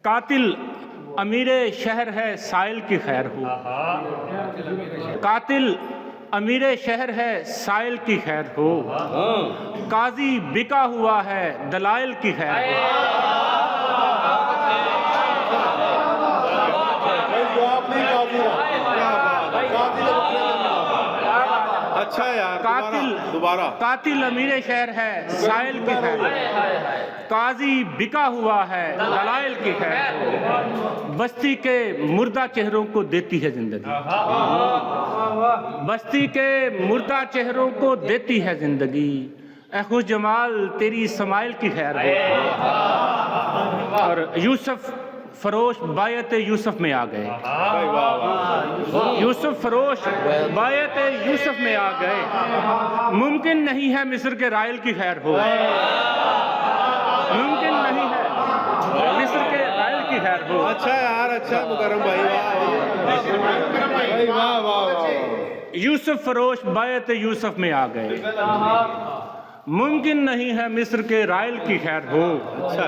कातिल अमीर शहर है साइल की खैर हो। कातिल अमीर शहर है साइल की खैर हो। काजी बिका हुआ है दलाइल की खैर हो। अच्छा यार, दोबारा कातिल अमीर शहर है साइल की खैर, काजी बिका हुआ है दलाइल की खैर। बस्ती के मुर्दा चेहरों को देती है जिंदगी, बस्ती के मुर्दा चेहरों को देती है जिंदगी। ए खुश जमाल तेरी समाइल की खैर हो। और यूसुफ फरोश बायत यूसुफ में आ गए। यूसुफ फरोश बायत यूसुफ में आ गए। मुमकिन नहीं है मिस्र के राइल की खैर हो। मुमकिन नहीं है मिस्र के राइल की खैर हो। अच्छा यार, अच्छा मुकरम भाई, वाह वाह वाह। यूसुफ फरोश बायत यूसुफ में आ गए। मुमकिन नहीं है मिस्र के राइल की खैर हो। अच्छा।